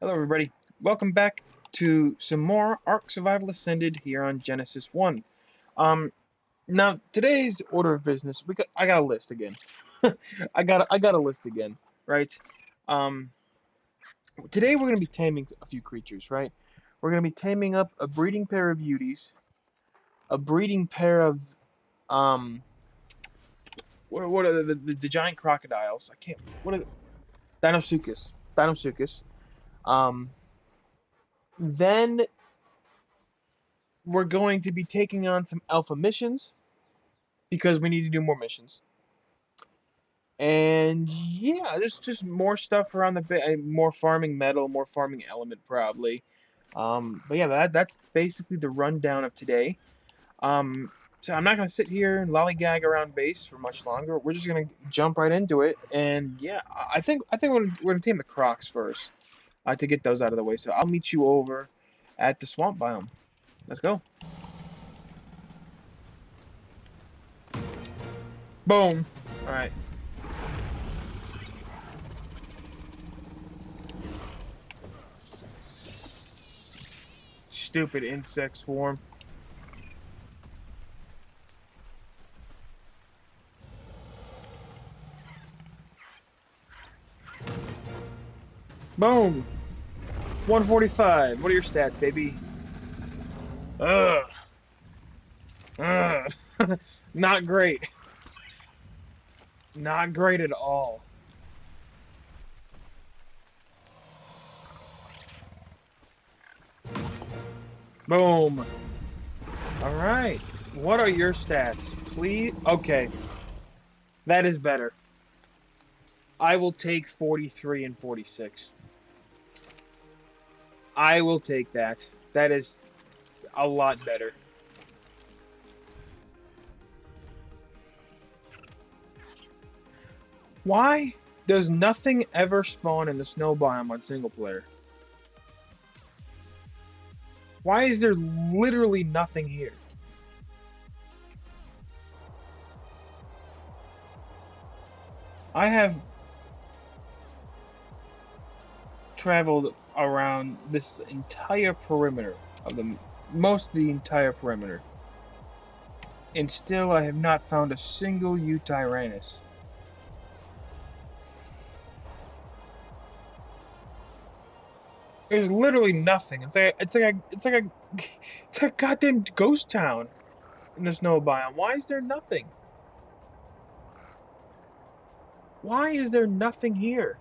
Hello everybody, welcome back to some more ARK Survival Ascended here on Genesis 1. Now today's order of business, I got a list again. I got a list again, right? Um, Today we're gonna be taming a few creatures, right? We're gonna be taming up a breeding pair of Uties, a breeding pair of what are the giant crocodiles? I can't. What are the Dinosuchus. Um, then we're going to be taking on some alpha missions because we need to do more missions. And yeah, there's just more stuff around the more farming metal, more farming element probably. But yeah, that's basically the rundown of today. So I'm not gonna sit here and lollygag around base for much longer. We're just gonna jump right into it. And yeah, I think we're gonna tame the crocs first to get those out of the way. So I'll meet you over at the swamp biome. Let's go. Boom. All right. Stupid insect swarm. Boom. 145. What are your stats, baby? Ugh. Ugh. Not great. Not great at all. Boom. All right. What are your stats? Please. Okay. That is better. I will take 43 and 46. I will take that. That is a lot better. Why does nothing ever spawn in the snow biome on single player? Why is there literally nothing here? I have traveled around this entire perimeter of the entire perimeter, and still I have not found a single Utyrannus. There's literally nothing. It's like a goddamn ghost town in the snow biome. Why is there nothing? Why is there nothing here?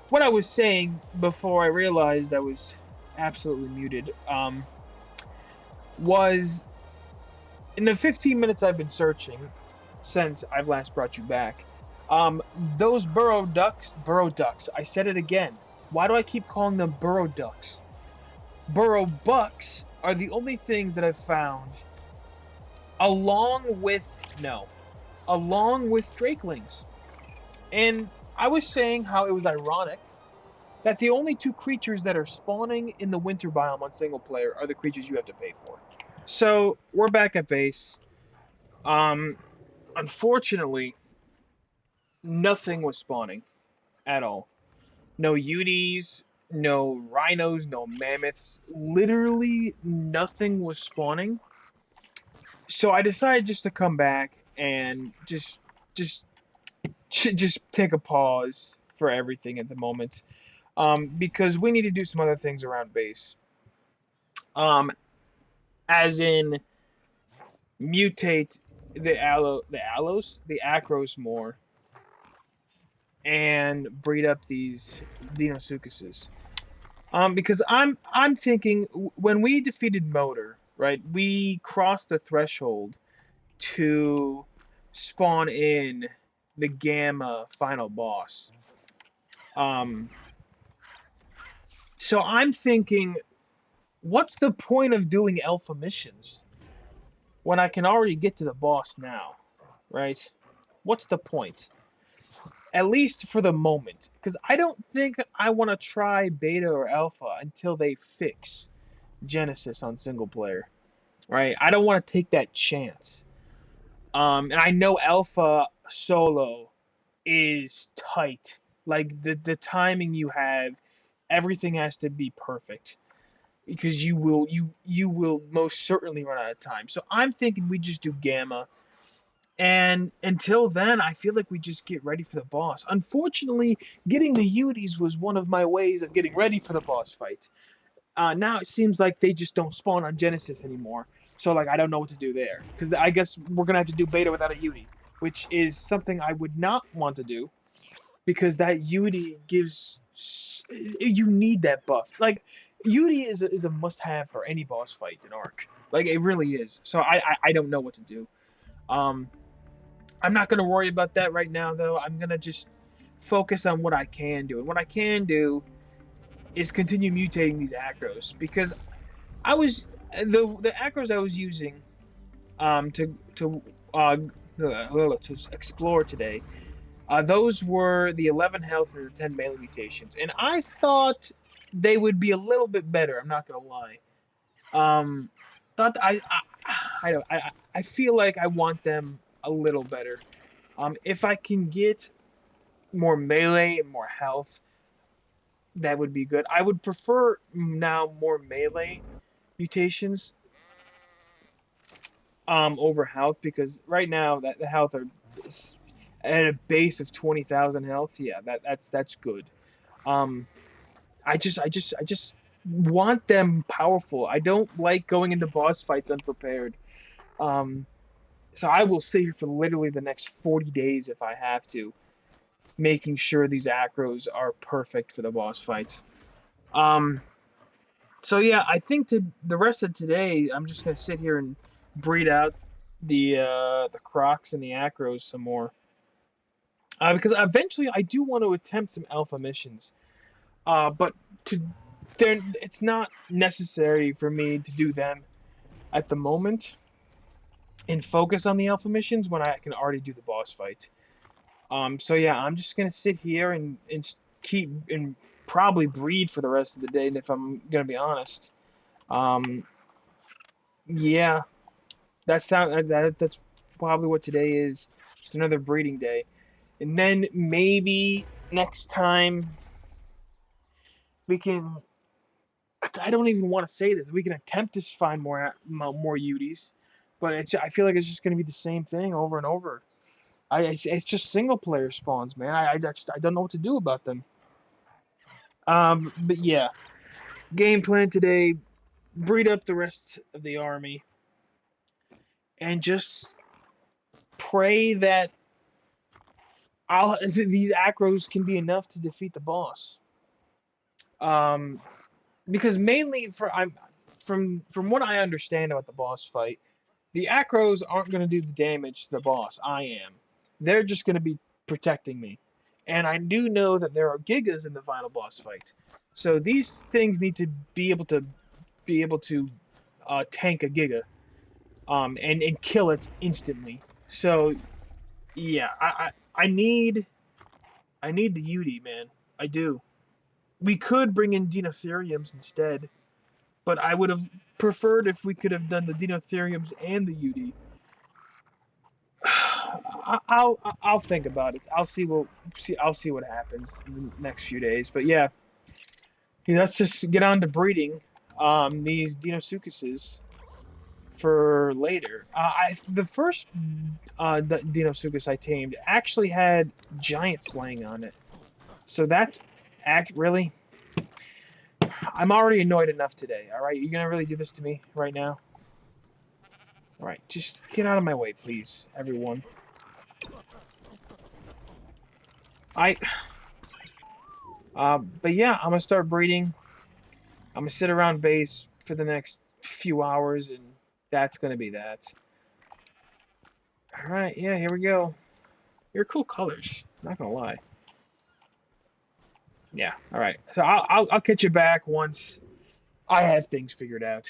What I was saying before I realized I was absolutely muted, was in the 15 minutes I've been searching since I've last brought you back, those burrow ducks, I said it again. Why do I keep calling them burrow ducks? Burrow bucks are the only things that I've found along with drakelings. And I was saying how it was ironic that the only two creatures that are spawning in the winter biome on single player are the creatures you have to pay for. So we're back at base. Unfortunately, nothing was spawning at all. No Uties, no rhinos, no mammoths. Literally nothing was spawning. So I decided just to come back and just take a pause for everything at the moment, because we need to do some other things around base, as in mutate the Acros more, and breed up these Dinosuchuses. Because I'm thinking when we defeated Motor, right? We crossed the threshold to spawn in the Gamma final boss. So I'm thinking, what's the point of doing alpha missions when I can already get to the boss now, right? What's the point? at least for the moment, because I don't think I want to try beta or alpha until they fix Genesis on single player. Right? I don't want to take that chance. And I know alpha solo is tight. Like the timing you have, everything has to be perfect because you will most certainly run out of time. So I'm thinking we just do gamma. And until then, I feel like we just get ready for the boss. Unfortunately, getting the Utis was one of my ways of getting ready for the boss fight. Now it seems like they just don't spawn on Genesis anymore. So like I don't know what to do there. Because I guess we're gonna have to do beta without a Uti, which is something I would not want to do. Because that Uti gives you need that buff. Like Uti is a must have for any boss fight in ARK. Like it really is. So I don't know what to do. I'm not gonna worry about that right now though. I'm gonna just focus on what I can do. And what I can do is continue mutating these acros because I was the acros I was using to explore today. Those were the 11 health and the 10 melee mutations, and I thought they would be a little bit better. I'm not gonna lie. Thought I feel like I want them a little better. If I can get more melee and more health, that would be good. I would prefer now more melee mutations over health because right now that the health are at a base of 20,000 health. Yeah, that's good. I just want them powerful. I don't like going into boss fights unprepared. So I will sit here for literally the next 40 days if I have to, making sure these acros are perfect for the boss fights. So yeah, I think the rest of today, I'm just gonna sit here and breed out the crocs and the acros some more. Because eventually I do want to attempt some alpha missions. But it's not necessary for me to do them at the moment and focus on the alpha missions when I can already do the boss fight. So yeah, I'm just gonna sit here and keep and probably breed for the rest of the day. And if I'm gonna be honest, yeah, that's probably what today is. Just another breeding day, and then maybe next time we can. I don't even want to say this. We can attempt to find more Utis, but I feel like it's just gonna be the same thing over and over. It's just single player spawns, man. I don't know what to do about them. But yeah, game plan today: breed up the rest of the army, and just pray that these acros can be enough to defeat the boss. Because mainly from what I understand about the boss fight, the acros aren't going to do the damage to the boss. I am. They're just going to be protecting me. And I do know that there are gigas in the final boss fight. So these things need to be able to tank a giga and kill it instantly. So yeah, I need the UD, man. I do. We could bring in Dinotheriums instead, but I would have preferred if we could have done the Dinotheriums and the UD. I'll think about it. I'll see what happens in the next few days. But yeah, let's just get on to breeding these Deinosuchuses for later. The first Deinosuchus I tamed actually had giant slaying on it, so that's really. I'm already annoyed enough today. All right, you gonna really do this to me right now? All right, just get out of my way, please, everyone. But yeah, I'm gonna start breeding. I'm gonna sit around base for the next few hours, and that's gonna be that. All right, yeah, here we go. You're cool colors. Not gonna lie. Yeah. All right. So I'll catch you back once I have things figured out.